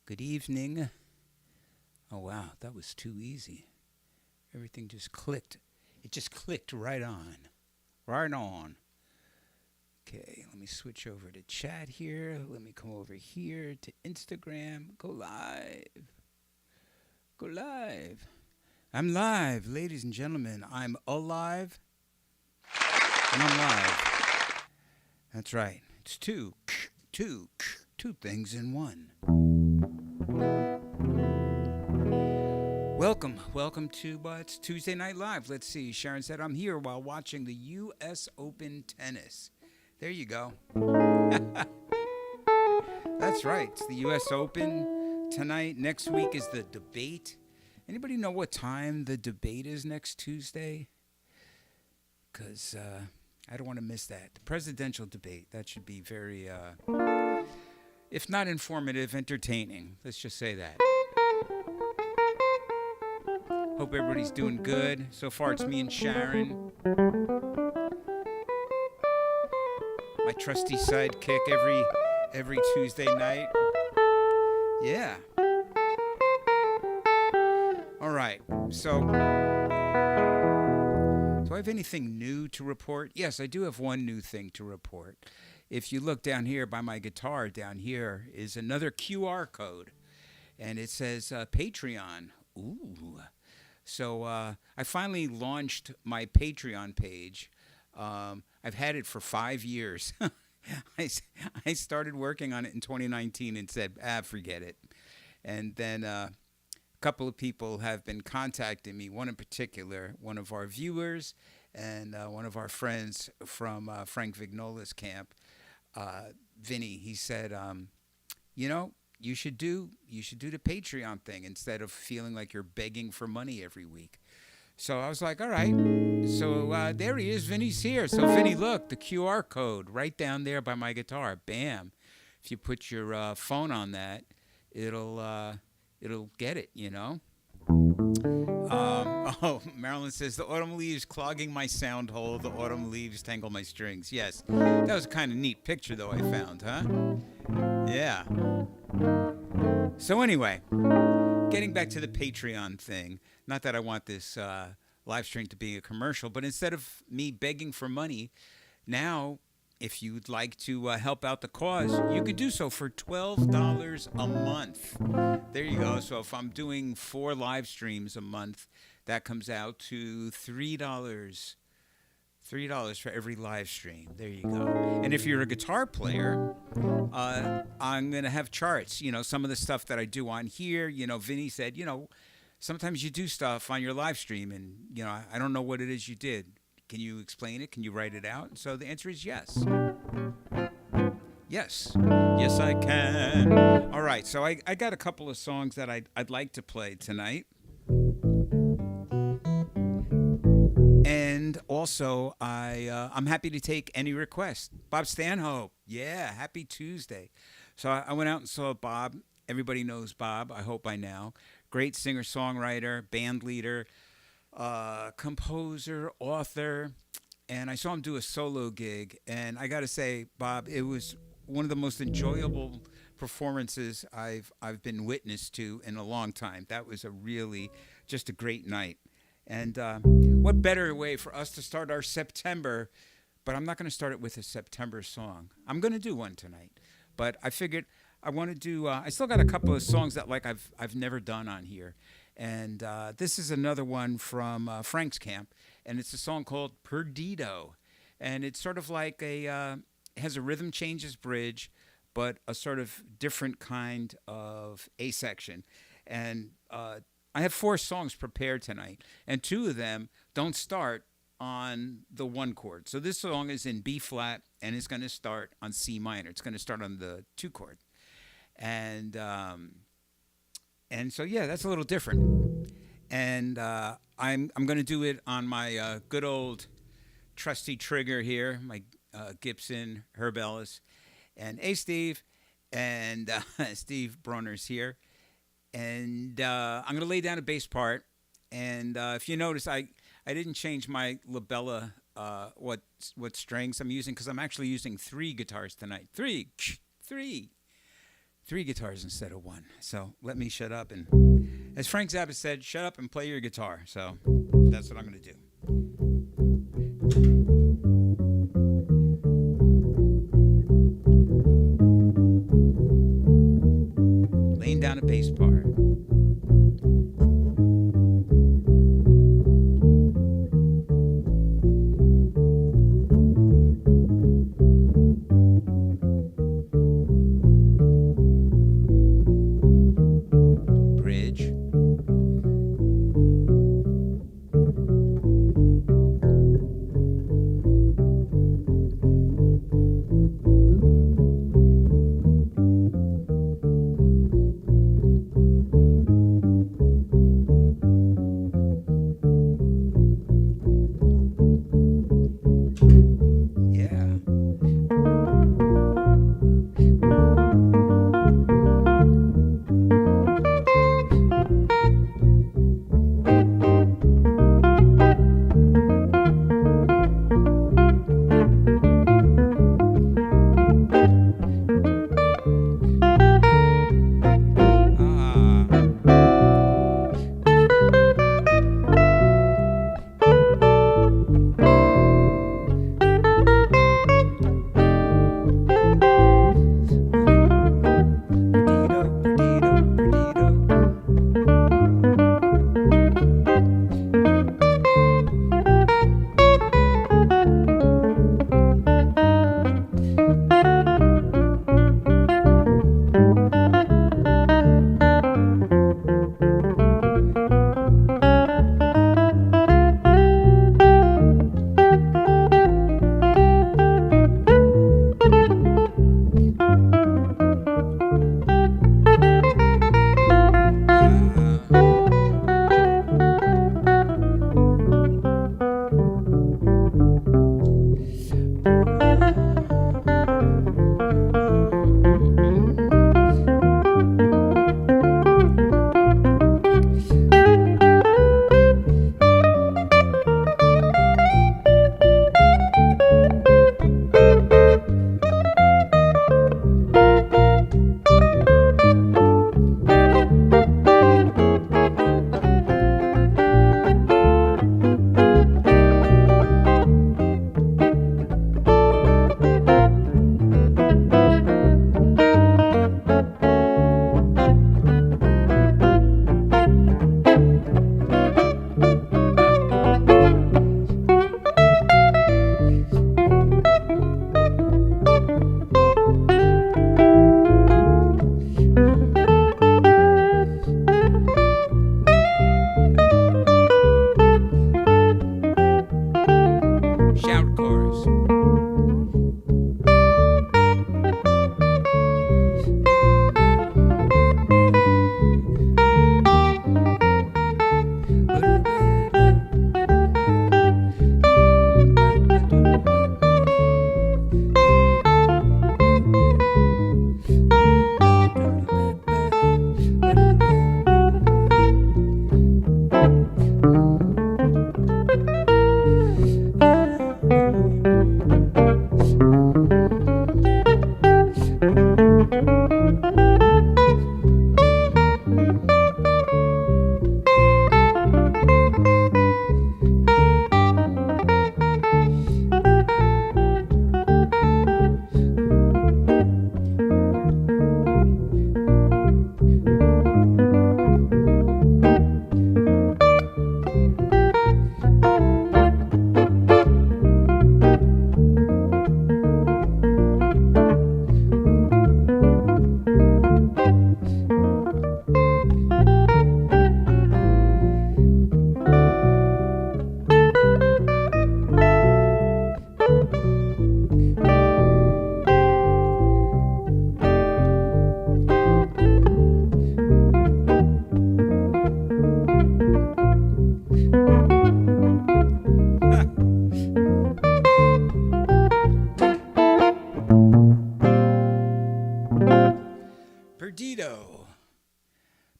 Good evening. Oh, wow, that was too easy. Everything just clicked. It just clicked right on. Right on. Okay, let me switch over to chat here. Let me come over here to Instagram. Go live. Go live. I'm live, ladies and gentlemen. I'm alive and I'm live. That's right. It's two things in one. Welcome to it's Tuesday Night Live. Let's see. Sharon said, I'm here while watching the U.S. Open tennis. There you go. That's right. It's the U.S. Open tonight. Next week is the debate. Anybody know what time the debate is next Tuesday? Because I don't want to miss that. The presidential debate. That should be very, if not informative, entertaining. Let's just say that. Hope everybody's doing good. So far, it's me and Sharon. My trusty sidekick every Tuesday night. Yeah. All right. So, do I have anything new to report? Yes, I do have one new thing to report. If you look down here by my guitar, down here is another QR code, and it says Patreon. Ooh. So I finally launched my Patreon page. I've had it for 5 years. I started working on it in 2019 and said, forget it. And then a couple of people have been contacting me, one in particular, one of our viewers and one of our friends from Frank Vignola's camp, Vinny. He said, you should do the Patreon thing instead of feeling like you're begging for money every week. So I was like, all right. So there he is. Vinny's here. So Vinny, look, the QR code right down there by my guitar. Bam. If you put your phone on that, it'll get it, Marilyn says, the autumn leaves clogging my sound hole. The autumn leaves tangle my strings. Yes. That was a kind of neat picture, though, I found, huh? Yeah. So anyway, getting back to the Patreon thing, not that I want this live stream to be a commercial, but instead of me begging for money, now, if you'd like to help out the cause, you could do so for $12 a month. There you go. So if I'm doing 4 live streams a month, that comes out to $3. $3 for every live stream. There you go. And if you're a guitar player, I'm going to have charts. Some of the stuff that I do on here, Vinny said, sometimes you do stuff on your live stream and, I don't know what it is you did. Can you explain it? Can you write it out? So the answer is yes. Yes. Yes, I can. All right. So I got a couple of songs that I'd like to play tonight. And also, I'm happy to take any request. Bob Stanhope. Yeah, happy Tuesday. So I went out and saw Bob. Everybody knows Bob, I hope by now. Great singer-songwriter, band leader, composer, author. And I saw him do a solo gig. And I got to say, Bob, it was one of the most enjoyable performances I've been witness to in a long time. That was just a great night. And what better way for us to start our September, but I'm not going to start it with a September song. I'm going to do one tonight, but I figured I want to do, I still got a couple of songs that I've never done on here. And this is another one from Frank's camp, and it's a song called Perdido. And it's sort of like it has a rhythm changes bridge, but a sort of different kind of A section. And I have 4 songs prepared tonight, and 2 of them don't start on the 1 chord. So this song is in B flat, and it's going to start on C minor. It's going to start on the 2 chord, and so yeah, that's a little different. And I'm going to do it on my good old trusty trigger here, my Gibson Herb Ellis, and hey Steve, and Steve Bronner's here. And I'm going to lay down a bass part. And if you notice, I didn't change my labella, what strings I'm using, because I'm actually using 3 guitars tonight. Three. 3 guitars instead of 1. So let me shut up and, as Frank Zappa said, shut up and play your guitar. So that's what I'm going to do. Laying down a bass part. Bridge.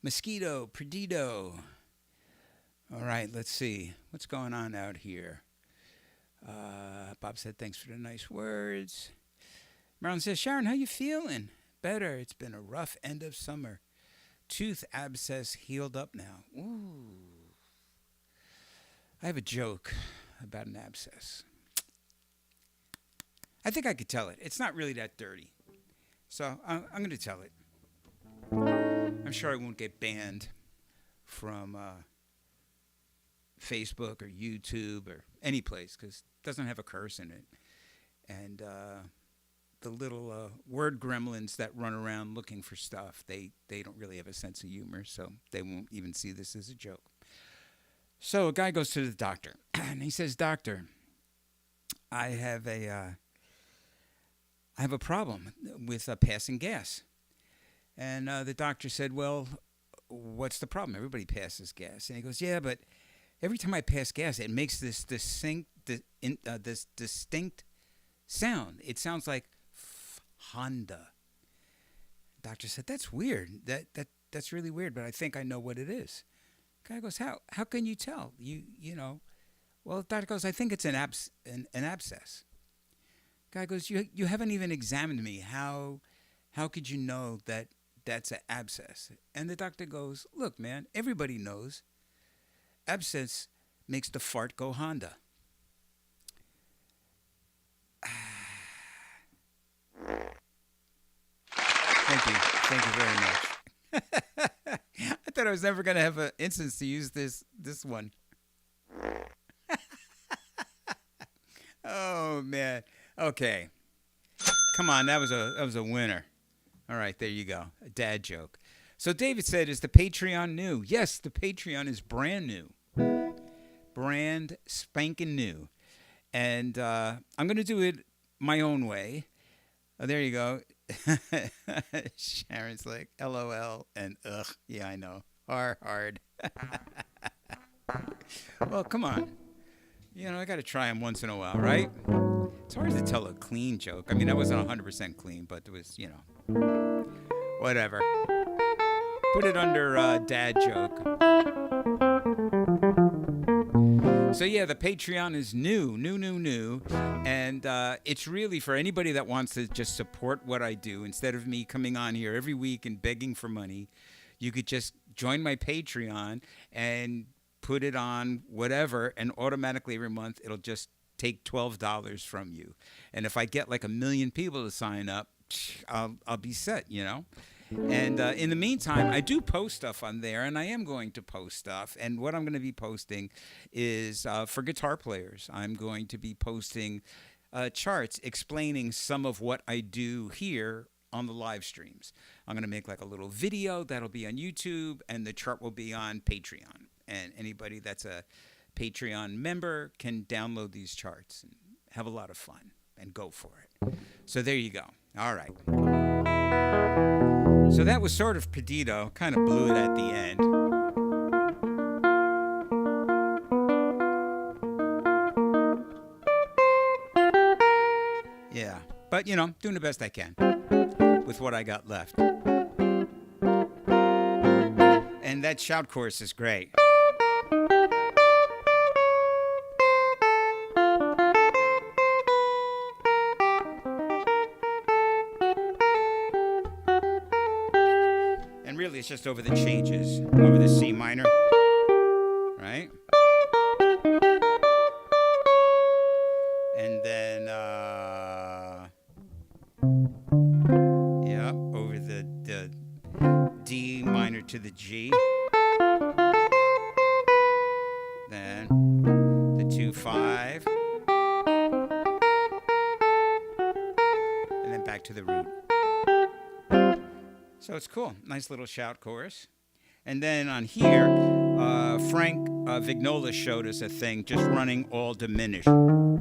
Mosquito, Perdido. All right, let's see. What's going on out here? Bob said, thanks for the nice words. Marilyn says, Sharon, how you feeling? better. It's been a rough end of summer. Tooth abscess healed up now. Ooh. I have a joke about an abscess. I think I could tell it. It's not really that dirty. So I'm going to tell it. I'm sure I won't get banned from Facebook or YouTube or any place because it doesn't have a curse in it. And the little word gremlins that run around looking for stuff, they don't really have a sense of humor, so they won't even see this as a joke. So a guy goes to the doctor, and he says, "Doctor, I have a problem with passing gas." And the doctor said, "Well, what's the problem? Everybody passes gas." And he goes, "Yeah, but every time I pass gas, it makes this distinct sound. It sounds like Honda." Doctor said, "That's weird. That's really weird, but I think I know what it is." Guy goes, "How can you tell? You know?" Well, the doctor goes, "I think it's an abscess." Guy goes, "You haven't even examined me. How could you know that that's an abscess?" And the doctor goes, "Look, man, everybody knows. Abscess makes the fart go Honda." Thank you very much. I thought I was never going to have an instance to use this one. Oh man. Okay. Come on, that was a winner. All right, there you go. A dad joke. So David said, "Is the Patreon new?" Yes, the Patreon is brand new. Brand spanking new. And I'm going to do it my own way. Oh, there you go. Sharon's like, LOL and ugh. Yeah, I know. Hard. Well, come on. You know, I got to try them once in a while, right? It's hard to tell a clean joke. I mean, that wasn't 100% clean, but it was, whatever. Put it under dad joke. So yeah, the Patreon is new, and it's really for anybody that wants to just support what I do. Instead of me coming on here every week and begging for money, you could just join my Patreon and put it on whatever, and automatically every month it'll just take $12 from you. And if I get like 1 million people to sign up, I'll be set, And in the meantime, I do post stuff on there, and I am going to post stuff. And what I'm going to be posting is for guitar players. I'm going to be posting charts explaining some of what I do here on the live streams. I'm going to make like a little video that'll be on YouTube, and the chart will be on Patreon. And anybody that's a Patreon member can download these charts and have a lot of fun and go for it. So there you go. All right. So that was sort of Pedito, kind of blew it at the end. Yeah, but doing the best I can with what I got left. And that shout chorus is great. It's just over the changes, over the C minor, right? And then, over the D minor to the G. Then the 2-5. And then back to the root. So it's cool. Nice little shout chorus. And then on here, Frank Vignola showed us a thing just running all diminished. And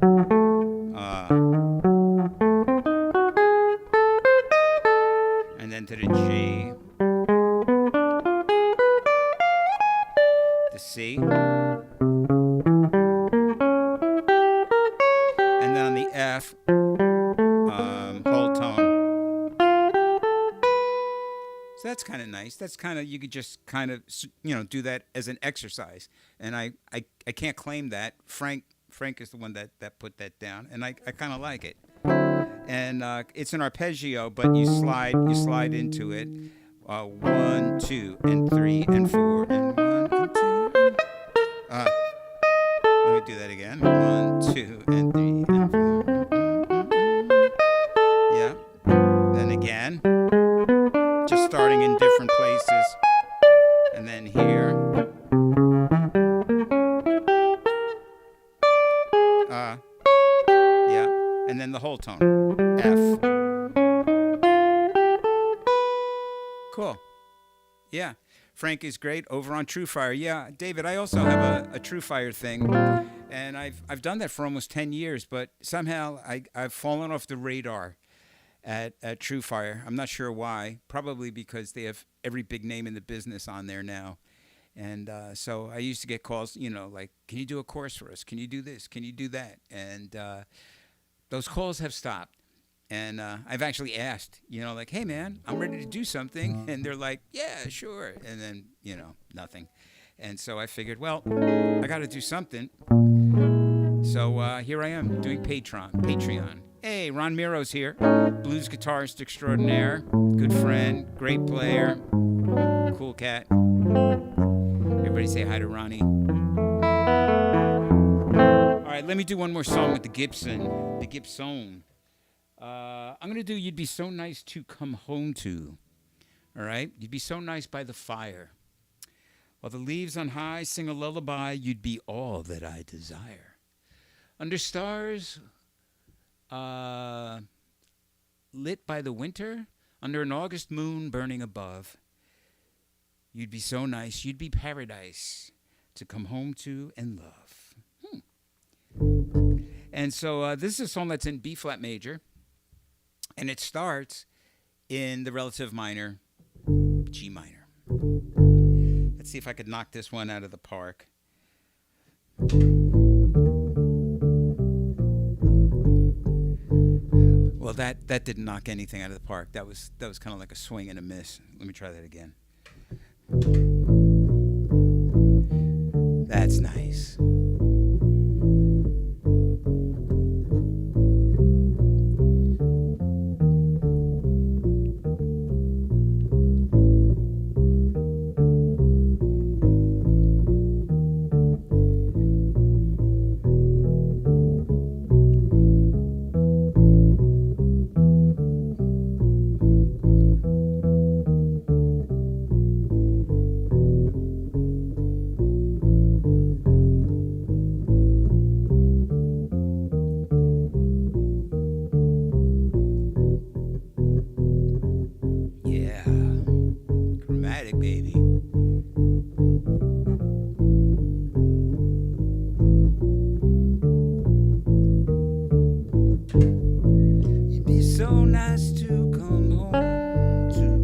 then to the G. The C. And then on the F, whole tone. So that's kind of nice. That's kind of, you could just kind of, do that as an exercise. And I can't claim that. Frank is the one that put that down. And I kind of like it. and it's an arpeggio, but you slide into it. 1, 2, and 3, and 4, and 1, and 2. Let me do that again. 1, 2, and 3, and 4. Yeah. Then again, just starting in different places, and then here. Yeah, and then the whole tone. F. Cool. Yeah. Frank is great over on TrueFire. Yeah, David, I also have a TrueFire thing, and I've done that for almost 10 years, but somehow I've fallen off the radar at TrueFire. I'm not sure why. Probably because they have every big name in the business on there now. And so I used to get calls, like, can you do a course for us? Can you do this? Can you do that? And those calls have stopped. And I've actually asked, like, hey, man, I'm ready to do something. And they're like, yeah, sure. And then, nothing. And so I figured, well, I got to do something. So here I am doing Patreon. Hey, Ron Miro's here. Blues guitarist extraordinaire. Good friend. Great player. Cool cat. Everybody say hi to Ronnie. All right, let me do one more song with the Gibson. I'm going to do You'd Be So Nice to Come Home To. All right? You'd be so nice by the fire. While the leaves on high sing a lullaby, you'd be all that I desire. Under stars lit by the winter, under an August moon burning above, you'd be so nice, you'd be paradise to come home to and love. And so this is a song that's in B-flat major, and it starts in the relative minor, G minor. Let's see if I could knock this one out of the park. Well, that didn't knock anything out of the park. That was kind of like a swing and a miss. Let me try that again. That's nice. Baby. You'd be so nice to come home to.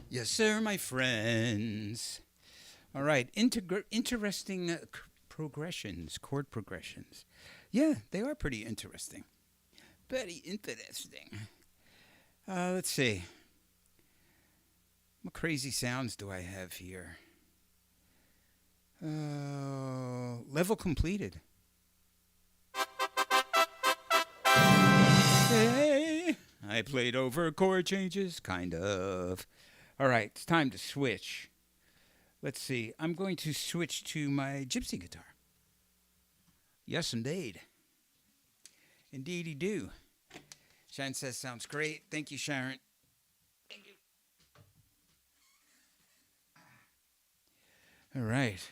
Yes, sir, my friends. All right, interesting progressions, chord progressions. Yeah, they are pretty interesting. Very interesting. Let's see. What crazy sounds do I have here? Level completed. Hey, I played over chord changes, kind of. All right, it's time to switch. Let's see. I'm going to switch to my gypsy guitar. Yes, indeed. Indeedy do. Sharon says sounds great. Thank you, Sharon. Thank you. All right.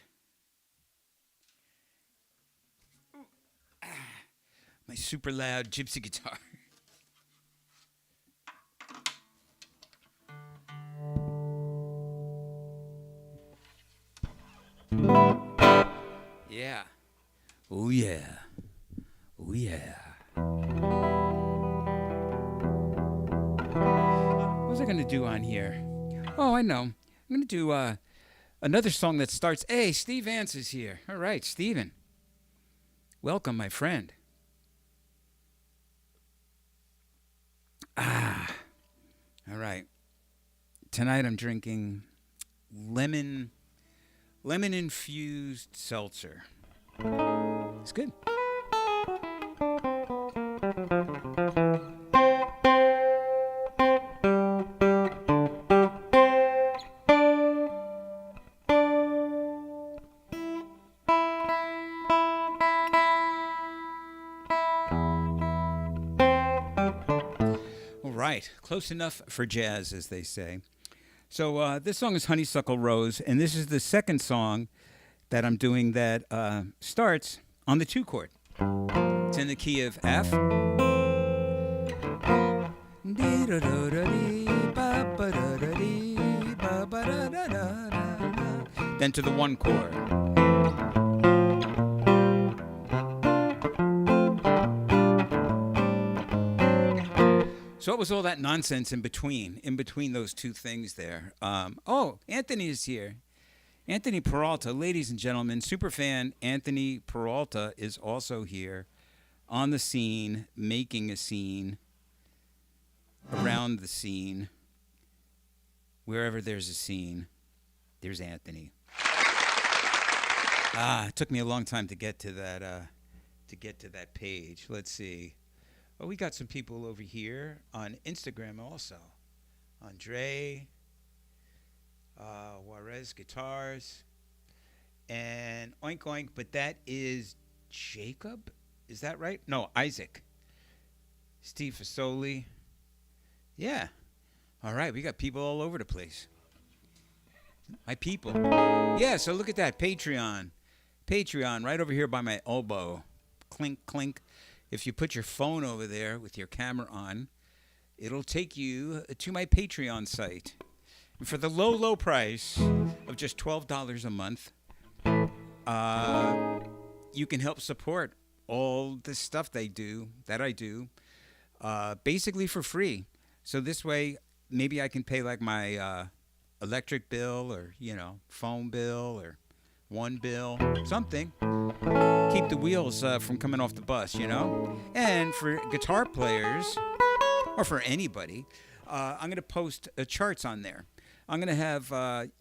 My super loud gypsy guitar. Yeah. Oh, yeah. Oh, yeah. What was I going to do on here? Oh, I know. I'm going to do another song that starts. Hey, Steve Vance is here. All right, Steven. Welcome, my friend. All right. Tonight I'm drinking lemon infused seltzer. It's good. All right, close enough for jazz, as they say. So this song is Honeysuckle Rose, and this is the second song that I'm doing that starts on the 2 chord. It's in the key of F. Then to the 1 chord. So what was all that nonsense in between those two things there? Oh, Anthony is here. Anthony Peralta, ladies and gentlemen, superfan Anthony Peralta is also here on the scene, making a scene, around the scene. Wherever there's a scene, there's Anthony. It took me a long time to get to that page. Let's see. Oh, we got some people over here on Instagram also. Andre, Juarez Guitars, and Oink Oink, but that is Jacob? Is that right? No, Isaac. Steve Fasoli. Yeah. All right, we got people all over the place. My people. Yeah, so look at that. Patreon. Patreon, right over here by my elbow. Clink, clink. If you put your phone over there with your camera on, it'll take you to my Patreon site. And for the low, low price of just $12 a month, you can help support all the stuff that I do, basically for free. So this way, maybe I can pay like my electric bill or, phone bill or one bill, something. Keep the wheels from coming off the bus, And for guitar players, or for anybody, I'm going to post charts on there. I'm going to have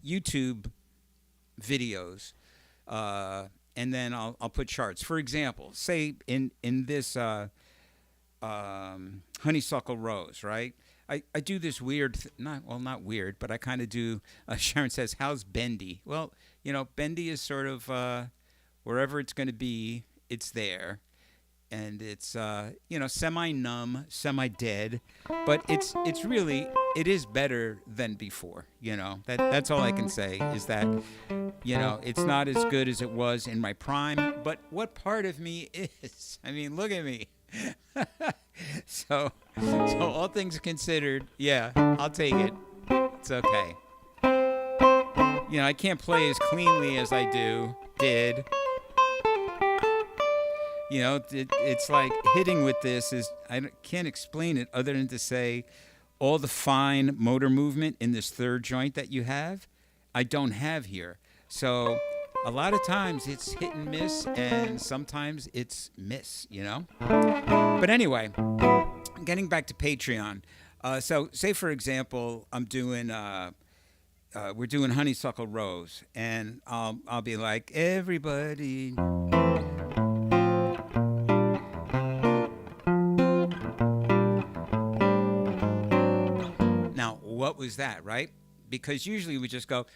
YouTube videos and then I'll put charts. For example, say in this honeysuckle rose, right? I do this weird, not weird, but I kind of do. Sharon says, "How's bendy?" Well, bendy is sort of wherever it's going to be, it's there, and it's semi-numb, semi-dead, but it is better than before. That's all I can say is that it's not as good as it was in my prime, but what part of me is? I mean, look at me. So all things considered, yeah, I'll take it. It's okay. I can't play as cleanly as I did. It's like hitting with this can't explain it other than to say all the fine motor movement in this third joint that you have, I don't have here. So a lot of times it's hit and miss, and sometimes it's miss, But anyway, getting back to Patreon. So say, for example, we're doing Honeysuckle Rose, and I'll be like, everybody. Now, what was that, right? Because usually we just go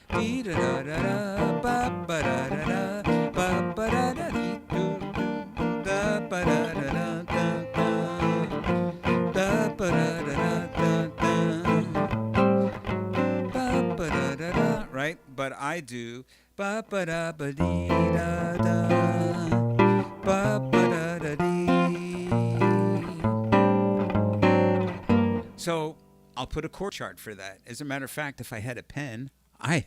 right, but I do so I'll put a chord chart for that. As a matter of fact, if I had a pen, I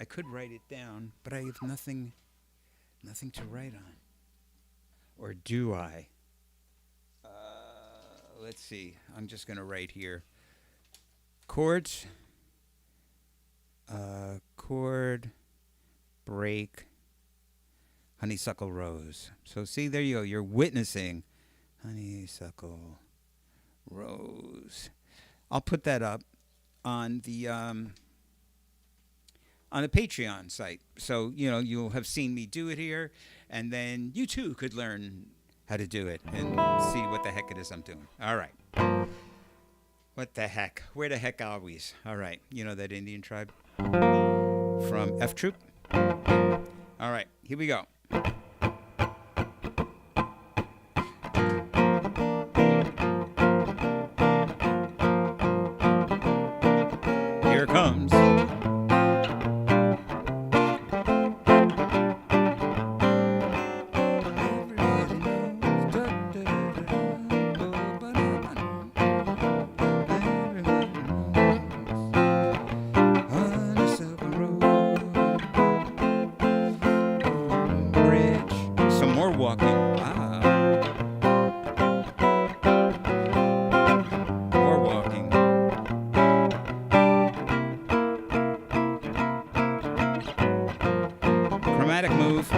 could write it down, but I have nothing to write on. Or do I? Let's see. I'm just going to write here. Chords. Chord. Break. Honeysuckle Rose. So see, there you go. You're witnessing Honeysuckle Rose. I'll put that up on the Patreon site. So, you'll have seen me do it here, and then you too could learn how to do it and see what the heck it is I'm doing. All right. What the heck? Where the heck are we? All right. You know that Indian tribe from F Troop? All right. Here we go. Here it comes. Move.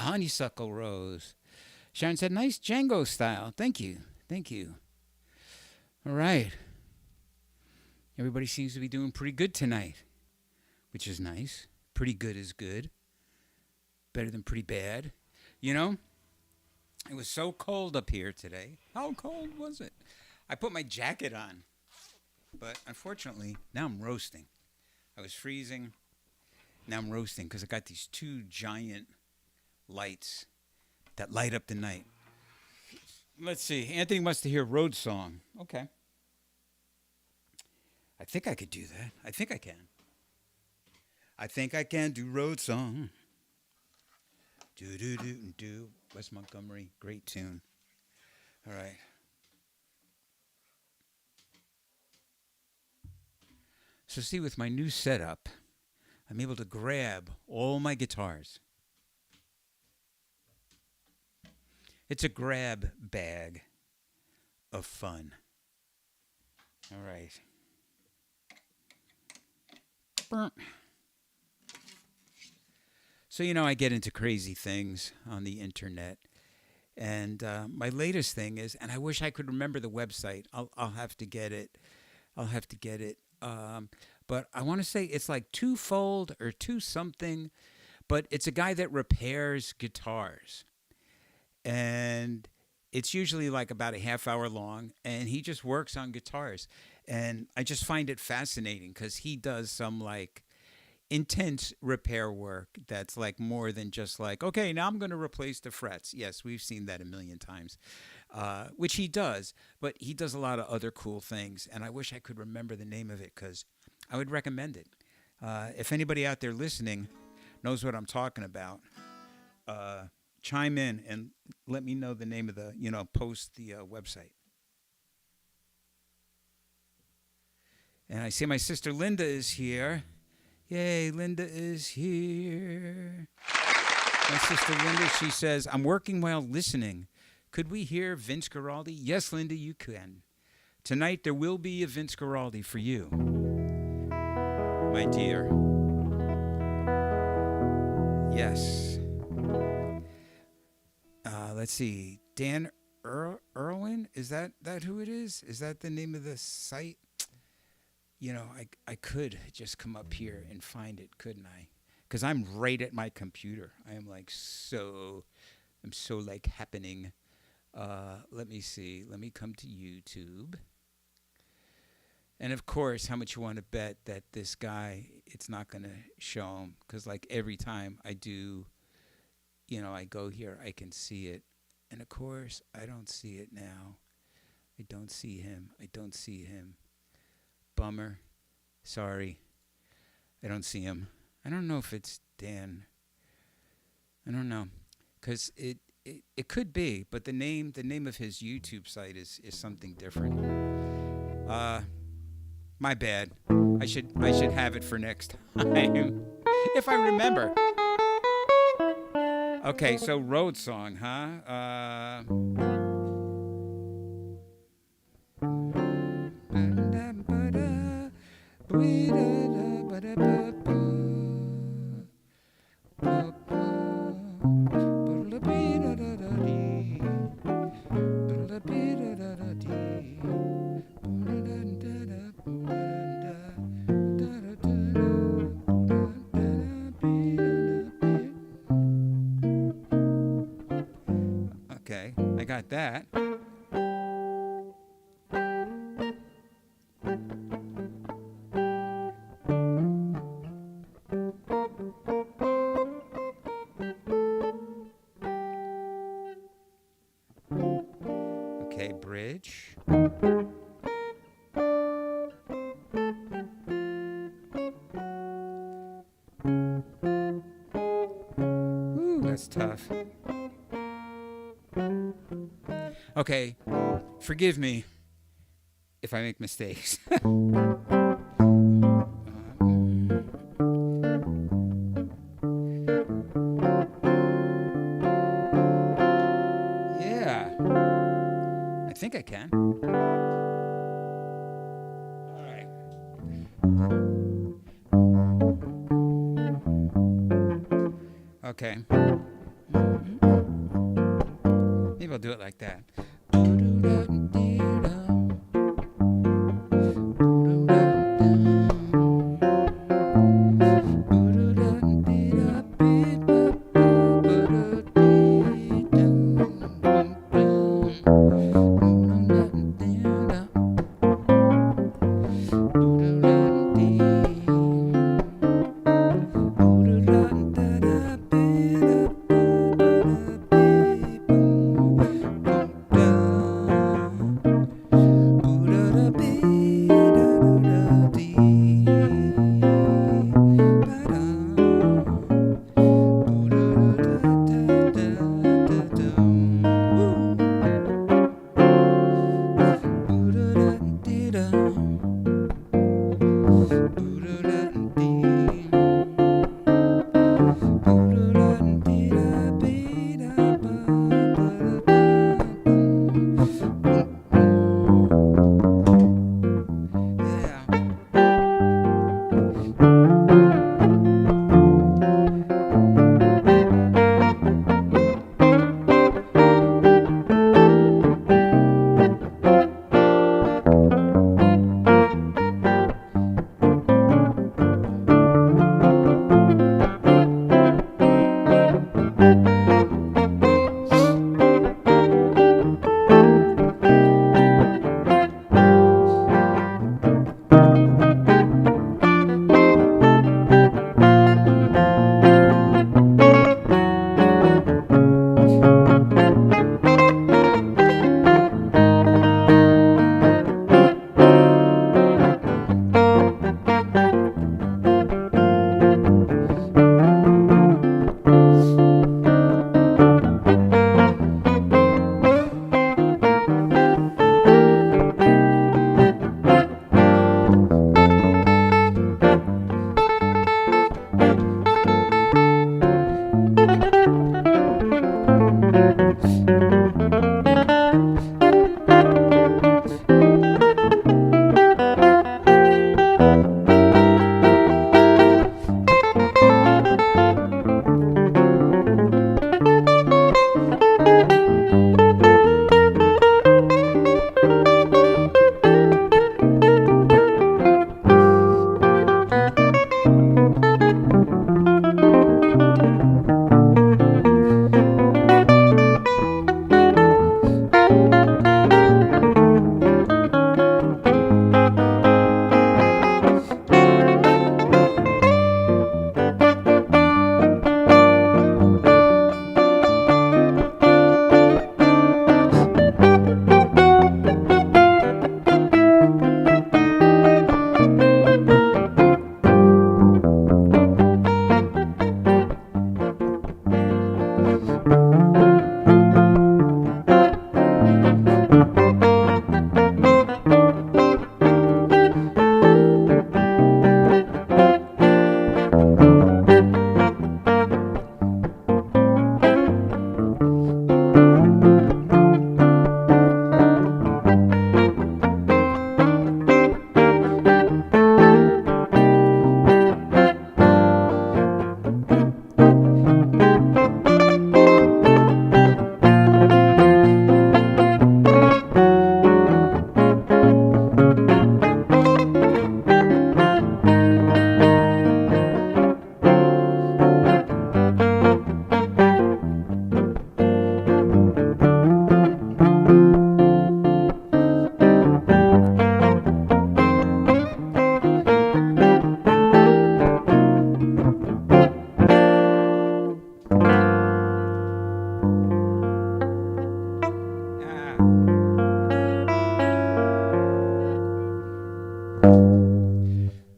honeysuckle rose. Sharon said, nice Django style. Thank you. Thank you. All right. Everybody seems to be doing pretty good tonight, which is nice. Pretty good is good. Better than pretty bad. You know, it was so cold up here today. How cold was it? I put my jacket on, but unfortunately, now I'm roasting. I was freezing. Now I'm roasting because I got these two giant lights that light up the night. Let's see. Anthony wants to hear Road Song. Okay. I think I could do that. I think I can. I think I can do Road Song. Do, do, do, do. West Montgomery. Great tune. All right. So see, with my new setup, I'm able to grab all my guitars. It's a grab bag of fun. All right. So, you know, I get into crazy things on the internet. And my latest thing is, and I wish I could remember the website. I'll have to get it. But I want to say it's like Twofold or Two Something. But it's a guy that repairs guitars. And it's usually like about a half hour long. And he just works on guitars. And I just find it fascinating because he does some like intense repair work that's like more than just like, okay, now I'm going to replace the frets. Yes, we've seen that a million times, which he does. But he does a lot of other cool things. And I wish I could remember the name of it because I would recommend it. If anybody out there listening knows what I'm talking about, chime in and let me know the name of the, post the website. And I see my sister Linda is here. Yay, Linda is here. My sister Linda, she says, I'm working while listening. Could we hear Vince Guaraldi? Yes, Linda, you can. Tonight there will be a Vince Guaraldi for you, my dear. Yes. Let's see. Dan Irwin? Is that who it is? Is that the name of the site? I could just come up here and find it, couldn't I? Because I'm right at my computer. I am like I'm so like happening. Let me see. Let me come to YouTube. And of course, how much you want to bet that this guy, it's not going to show him? Because like every time I do, I go here, I can see it. And of course, I don't see it now. I don't see him. Bummer. Sorry. I don't see him. I don't know if it's Dan. I don't know. Because it could be, but the name of his YouTube site is something different. My bad. I should have it for next time. If I remember. Okay, so Road Song, huh? Okay, I got that. Okay, bridge. Ooh, that's tough. Okay, forgive me if I make mistakes. Yeah, I think I can. All right. Okay. I'll do it like that.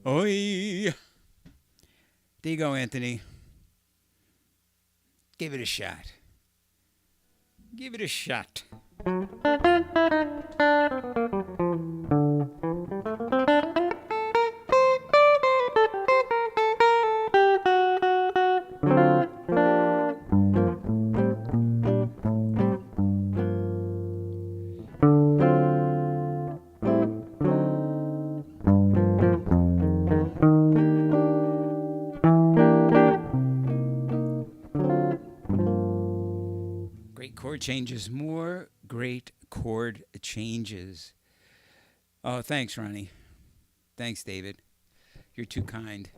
Oi. There you go, Anthony. Give it a shot. Give it a shot. Great chord changes. More great chord changes. Oh, thanks, Ronnie. Thanks, David. You're too kind.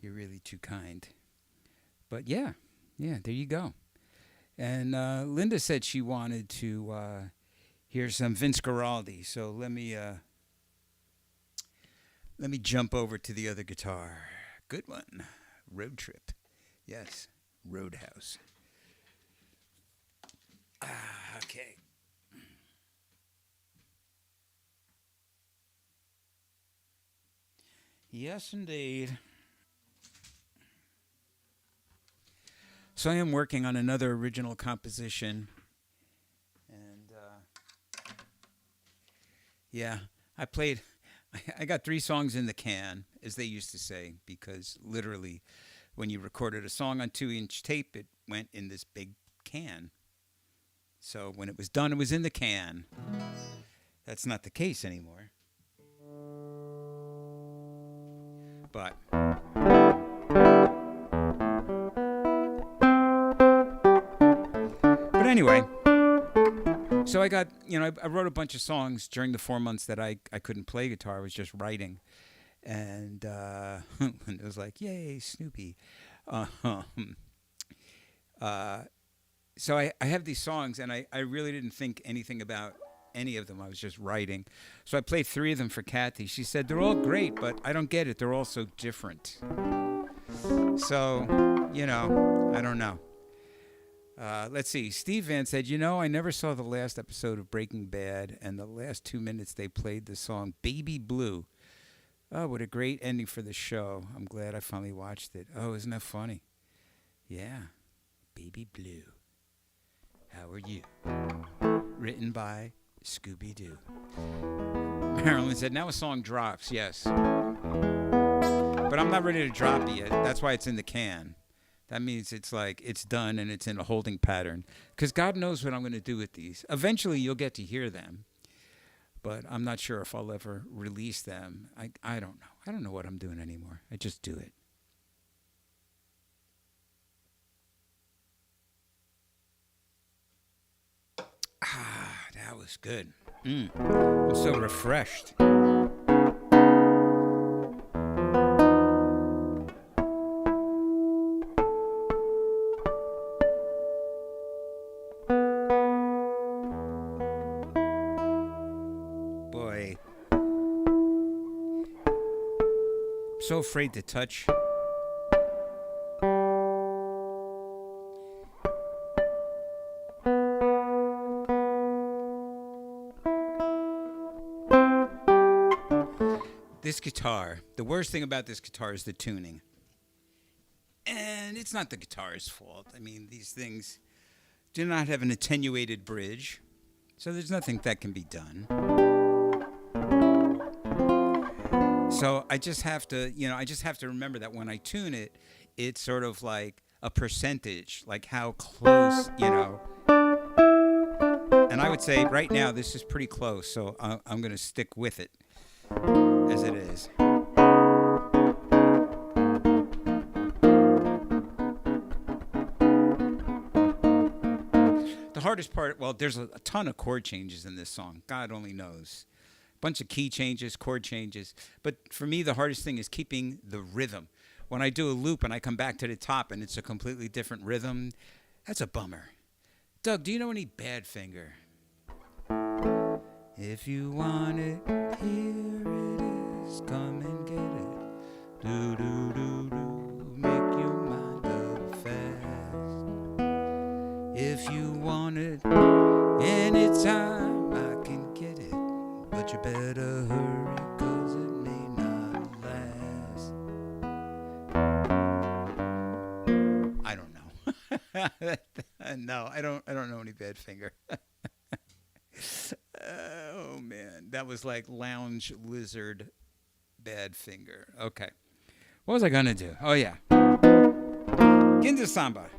You're really too kind. But yeah, there you go. And Linda said she wanted to hear some Vince Guaraldi. So let me jump over to the other guitar. Good one. Road Trip. Yes, Roadhouse. Okay. Yes, indeed. So I am working on another original composition. And, yeah, I got 3 songs in the can, as they used to say, because literally when you recorded a song on 2-inch tape, it went in this big can. So when it was done, it was in the can. That's not the case anymore. But anyway, so I got, I wrote a bunch of songs during the 4 months that I couldn't play guitar. I was just writing. And it was like, yay, Snoopy. So I have these songs, and I really didn't think anything about any of them. I was just writing. So I played 3 of them for Kathy. She said, they're all great, but I don't get it. They're all so different. So, I don't know. Let's see. Steve Van said, I never saw the last episode of Breaking Bad, and the last 2 minutes they played the song Baby Blue. Oh, what a great ending for the show. I'm glad I finally watched it. Oh, isn't that funny? Yeah. Baby Blue. How are you? Written by Scooby-Doo. Marilyn said, now a song drops. Yes. But I'm not ready to drop it yet. That's why it's in the can. That means it's like it's done and it's in a holding pattern. Because God knows what I'm going to do with these. Eventually, you'll get to hear them. But I'm not sure if I'll ever release them. I don't know. I don't know what I'm doing anymore. I just do it. That was good. I'm so refreshed. Boy. I'm so afraid to touch. This guitar, the worst thing about this guitar is the tuning. And it's not the guitar's fault. I mean, these things do not have an attenuated bridge, so there's nothing that can be done. So I just have to, remember that when I tune it, it's sort of like a percentage, like how close, And I would say right now this is pretty close, so I'm going to stick with it. As it is. The hardest part, well, there's a ton of chord changes in this song. God only knows. Bunch of key changes, chord changes. But for me, the hardest thing is keeping the rhythm. When I do a loop and I come back to the top and it's a completely different rhythm, that's a bummer. Doug, do you know any Badfinger? If you want it, here it is. Come and get it. Do do do do. Make your mind up fast. If you want it, anytime I can get it. But you better hurry, 'cause it may not last. I don't know. No, I don't know any Badfinger. Oh man, that was like Lounge Lizard Badfinger. Okay, what was I gonna do? Oh yeah, Ginza Samba.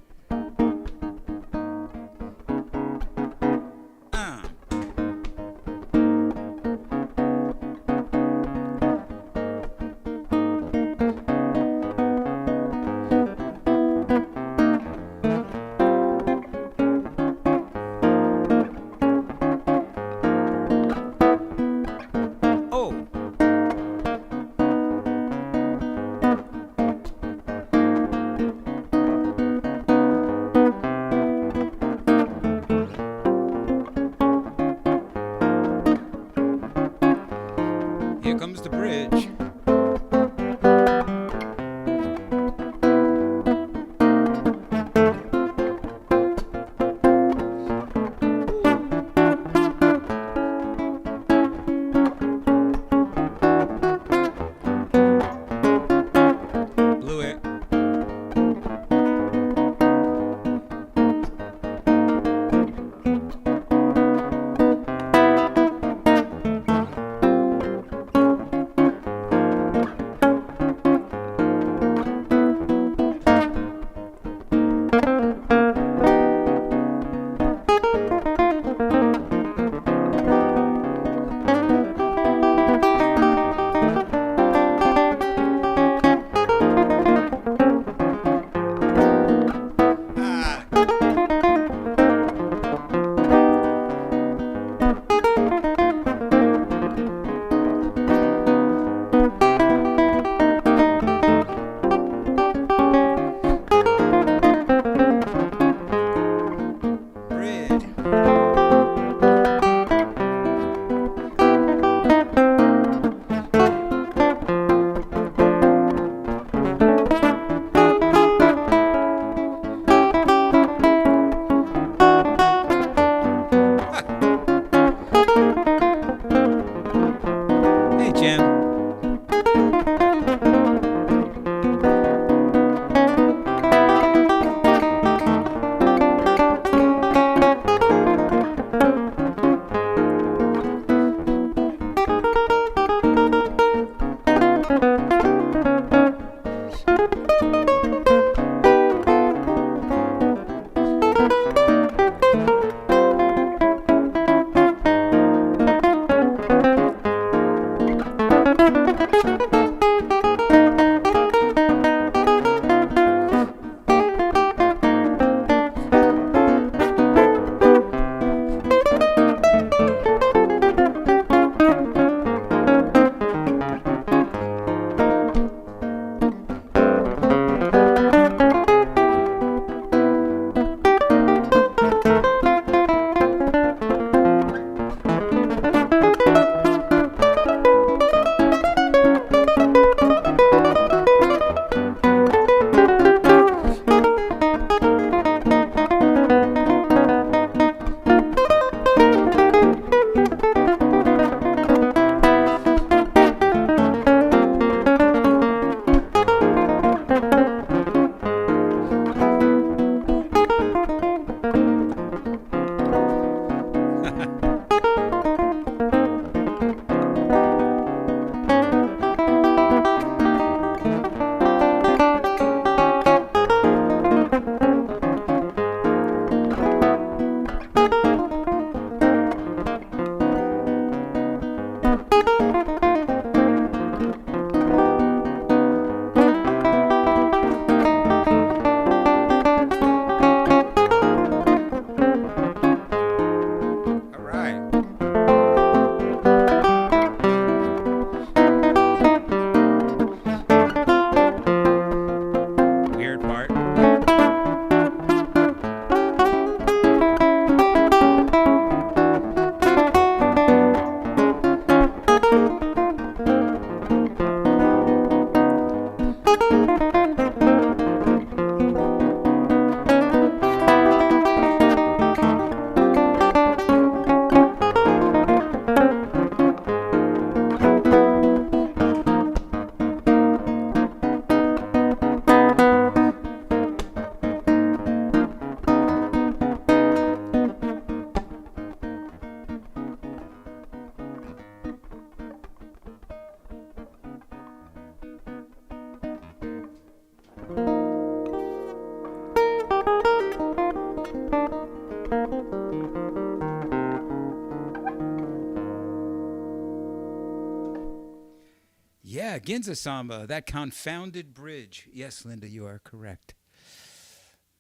Ginza Samba, that confounded bridge. Yes, Linda, you are correct.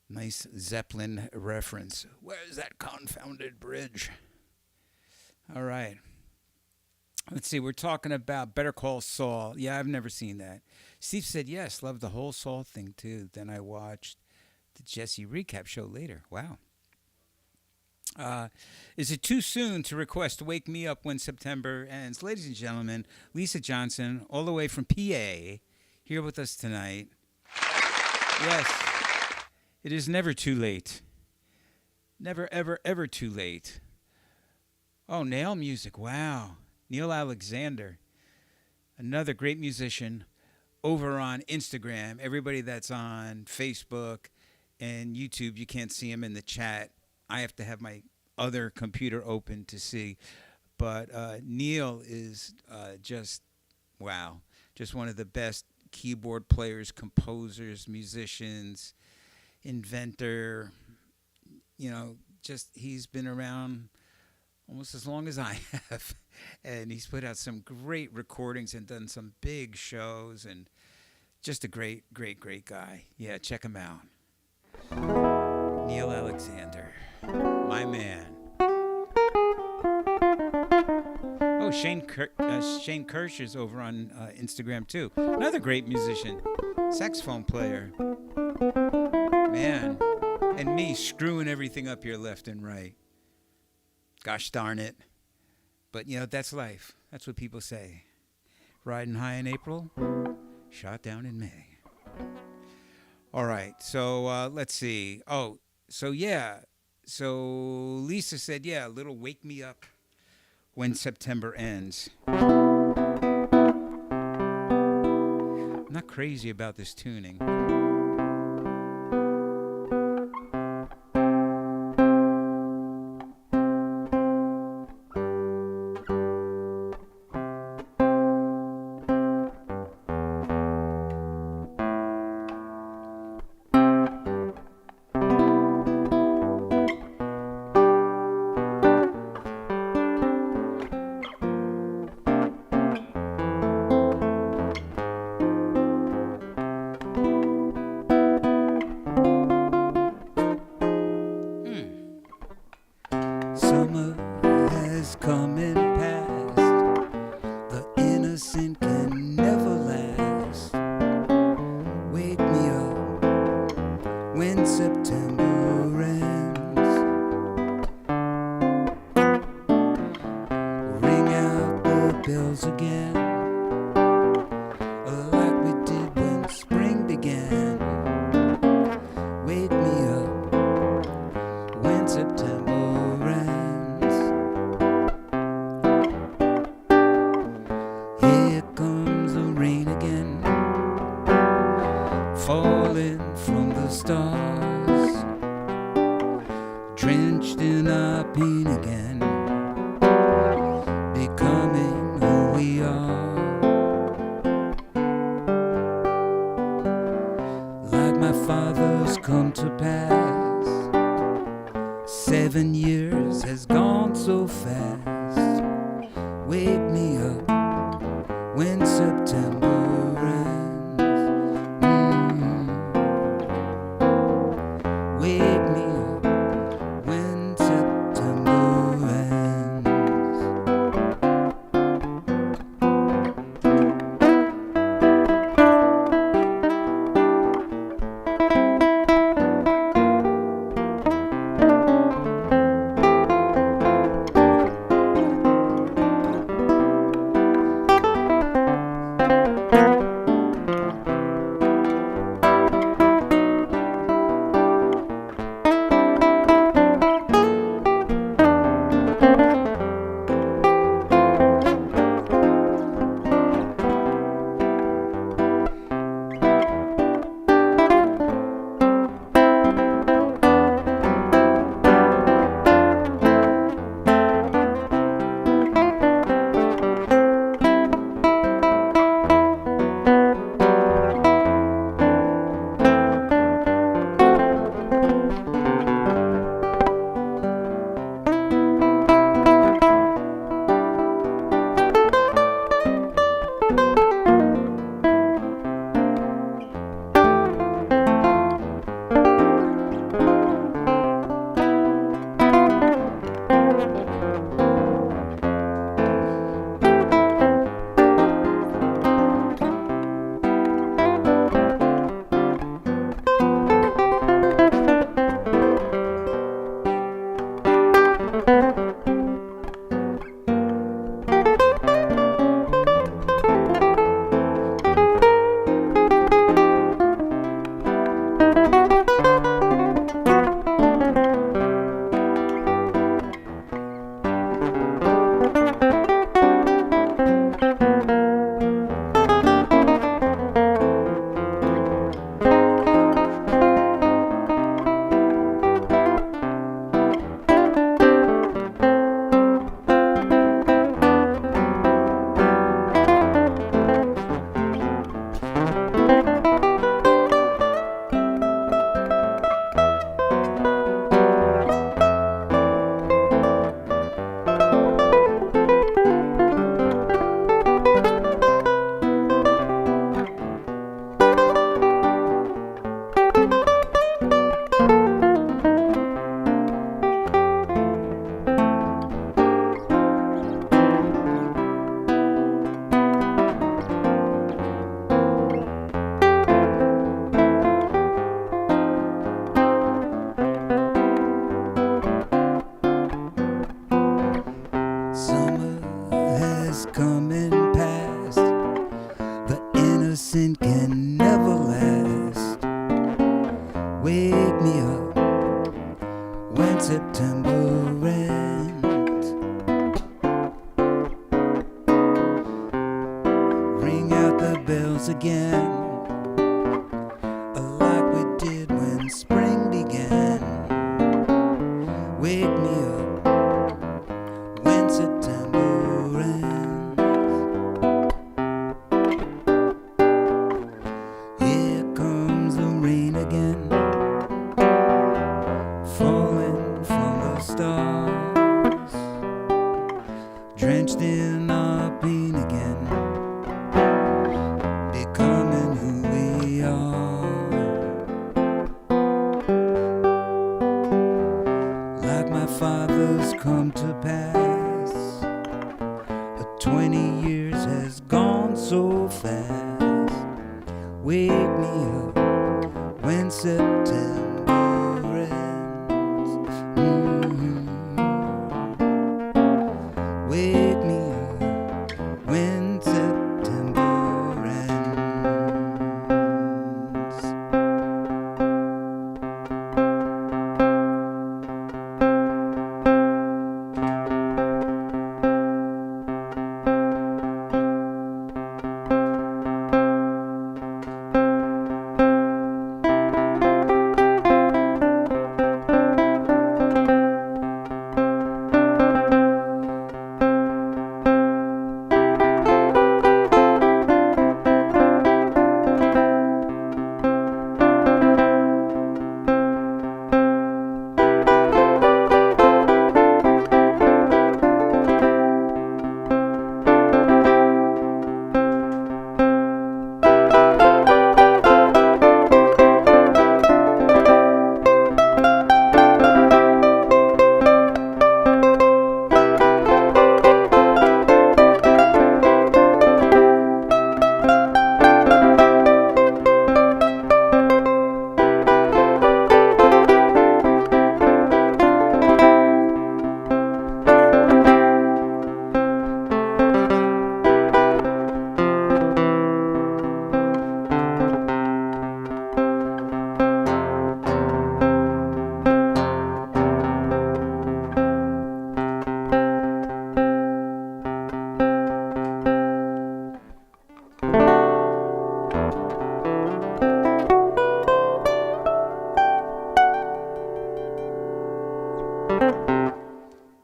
Nice Zeppelin reference. Where's that confounded bridge? All right. Let's see. We're talking about Better Call Saul. Yeah, I've never seen that. Steve said yes. Loved the whole Saul thing too. Then I watched the Jesse recap show later. Wow. Is it too soon to request Wake Me Up When September Ends? Ladies and gentlemen, Lisa Johnson, all the way from PA, here with us tonight. Yes, it is never too late. Never, ever, ever too late. Oh, Nail Music, wow. Neil Alexander, another great musician over on Instagram. Everybody that's on Facebook and YouTube, you can't see him in the chat. I have to have my other computer open to see. But Neil is just, wow, just one of the best keyboard players, composers, musicians, inventor. You know, just he's been around almost as long as I have. And he's put out some great recordings and done some big shows, and just a great, great, great guy. Yeah, check him out. Neil Alexander, my man. Oh, Shane Kirsch is over on Instagram too. Another great musician, saxophone player. Man, and me screwing everything up here left and right. Gosh darn it. But, you know, that's life. That's what people say. Riding high in April, shot down in May. All right, so let's see. Oh, so yeah. So Lisa said, yeah, a little Wake Me Up When September Ends. I'm not crazy about this tuning. September ends. Ring out the bells again, like we did when spring began. Wake me up when September ends. Here comes the rain again, falling from the stars, drenched in our pain again, becoming who we are. Like my father's come to pass, 20 years has gone so fast. Wake me up when September ends. Wake me up when September ends.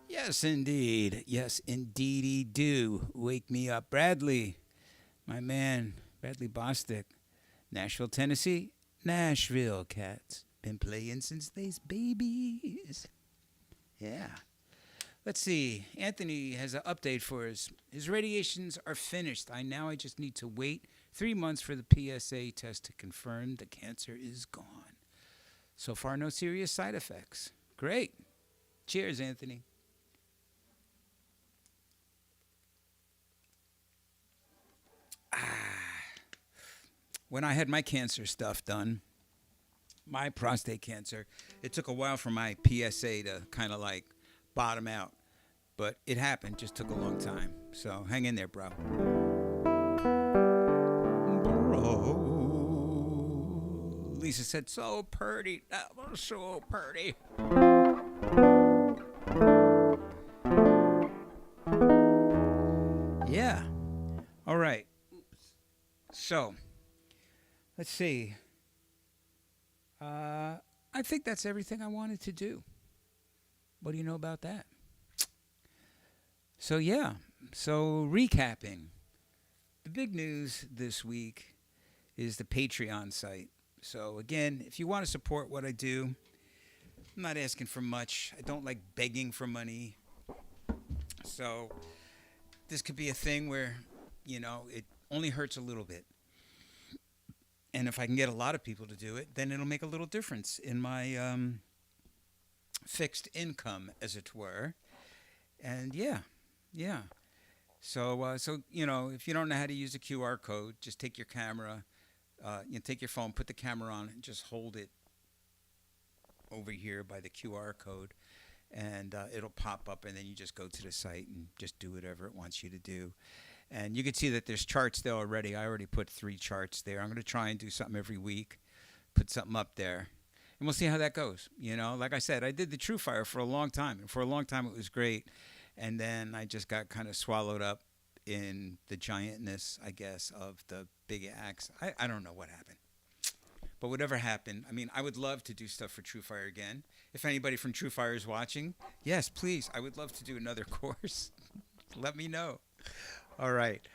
Yes, indeed. Yes, indeedy do. Wake me up. Bradley, my man, Bradley Bostick, Nashville, Tennessee. Nashville Cats. Been playing since they's babies. Yeah. Let's see. Anthony has an update for us. His radiations are finished. I just need to wait 3 months for the PSA test to confirm the cancer is gone. So far, no serious side effects. Great. Cheers, Anthony. When I had my cancer stuff done, my prostate cancer, it took a while for my PSA to kind of like bottom out. But it happened, just took a long time. So hang in there, bro. Bro. Lisa said, so pretty. That was so pretty. Yeah. All right. So, let's see. I think that's everything I wanted to do. What do you know about that? So, yeah. So, recapping. The big news this week is the Patreon site. So, again, if you want to support what I do, I'm not asking for much. I don't like begging for money. So, this could be a thing where, it only hurts a little bit. And if I can get a lot of people to do it, then it'll make a little difference in my fixed income, as it were. And yeah. So if you don't know how to use a QR code, just take your camera, take your phone, put the camera on, and just hold it over here by the QR code, and it'll pop up, and then you just go to the site and just do whatever it wants you to do. And you can see that there's charts there already. I already put 3 charts there. I'm going to try and do something every week, put something up there. and we'll see how that goes. You know, like I said, I did the True Fire for a long time, and for a long time it was great, and then I just got kind of swallowed up in the giantness, I guess, of the big acts. I don't know what happened. But whatever happened, I mean, I would love to do stuff for True Fire again. If anybody from True Fire is watching, yes, please. I would love to do another course. Let me know. All right.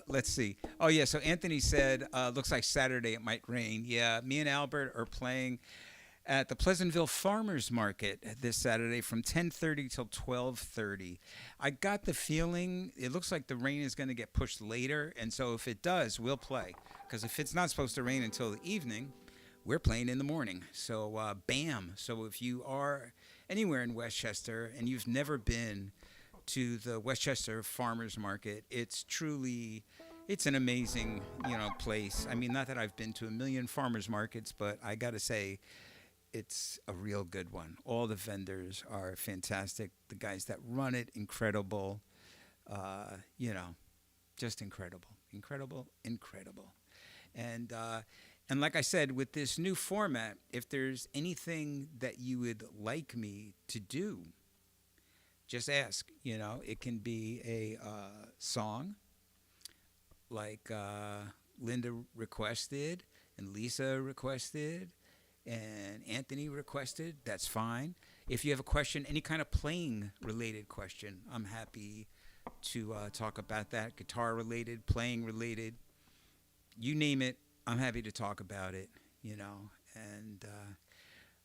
Let's see. Oh, yeah. So Anthony said, looks like Saturday it might rain. Yeah. Me and Albert are playing at the Pleasantville Farmers Market this Saturday from 10:30 till 12:30. I got the feeling it looks like the rain is going to get pushed later, and so if it does, we'll play. Because if it's not supposed to rain until the evening, we're playing in the morning. So bam. So if you are anywhere in Westchester and you've never been to the Westchester Farmers Market, it's an amazing, place. I mean, not that I've been to a million farmers markets, but I got to say it's a real good one. All the vendors are fantastic. The guys that run it, incredible. You know, just incredible, incredible, incredible. And and like I said, with this new format, if there's anything that you would like me to do, just ask. You know, it can be a song like Linda requested and Lisa requested and Anthony requested. That's fine. If you have a question, any kind of playing related question, I'm happy to talk about that. Guitar related, playing related, you name it, I'm happy to talk about it, And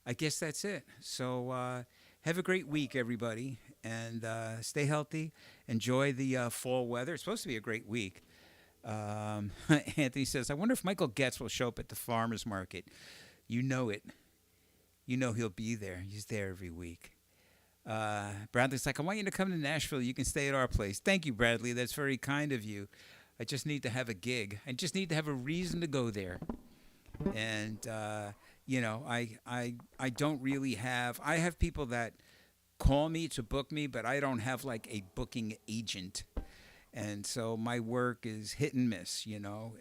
I guess that's it. So have a great week, everybody, and stay healthy. Enjoy the fall weather. It's supposed to be a great week. Anthony says, I wonder if Michael Getz will show up at the farmer's market. You know it. You know he'll be there. He's there every week. Bradley's like, I want you to come to Nashville. You can stay at our place. Thank you, Bradley. That's very kind of you. I just need to have a gig. I just need to have a reason to go there. And, I don't really have, I have people that call me to book me, but I don't have like a booking agent. And so my work is hit and miss,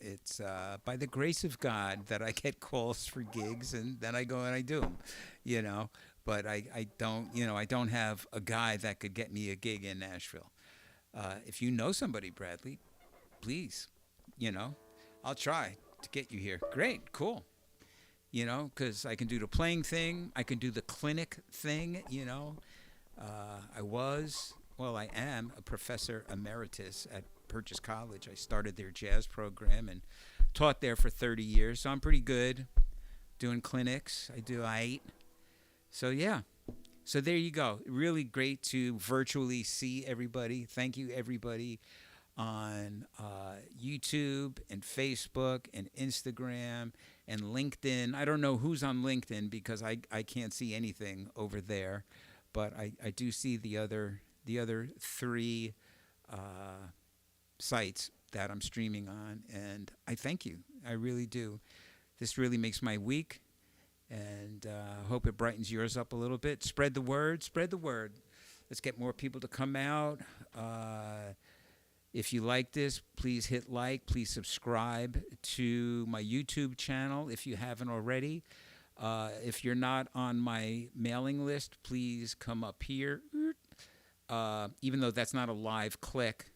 It's by the grace of God that I get calls for gigs, and then I go and I do them, But I don't, I don't have a guy that could get me a gig in Nashville. If you know somebody, Bradley, please, I'll try to get you here. Great, cool. Because I can do the playing thing. I can do the clinic thing, I am a professor emeritus at Purchase College. I started their jazz program and taught there for 30 years. So I'm pretty good doing clinics. I do 8. So, yeah. So there you go. Really great to virtually see everybody. Thank you, everybody on YouTube and Facebook and Instagram and LinkedIn. I don't know who's on LinkedIn because I can't see anything over there. But I do see the other 3 sites that I'm streaming on, and I thank you. I really do. This really makes my week, and hope it brightens yours up a little bit. Spread the word. Spread the word. Let's get more people to come out. If you like this, please hit like. Please subscribe to my YouTube channel if you haven't already. If you're not on my mailing list, please come up here. Even though that's not a live click,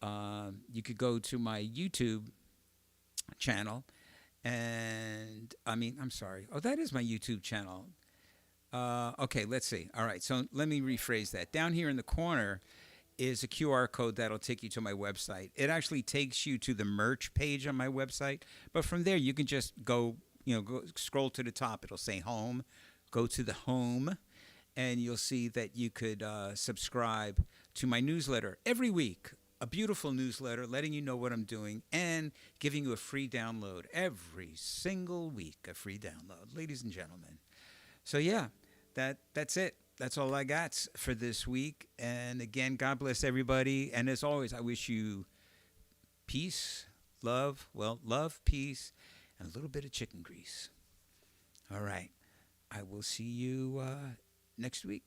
you could go to my YouTube channel. And, I'm sorry. Oh, that is my YouTube channel. Okay, let's see. All right, so let me rephrase that. Down here in the corner is a QR code that'll take you to my website. It actually takes you to the merch page on my website. But from there, you can just go scroll to the top. It'll say home. Go to the home, and you'll see that you could subscribe to my newsletter every week. A beautiful newsletter letting you know what I'm doing and giving you a free download every single week. A free download, ladies and gentlemen. So, yeah, that's it. That's all I got for this week. And, again, God bless everybody. And, as always, I wish you peace, love, peace, and a little bit of chicken grease. All right. I will see you next week.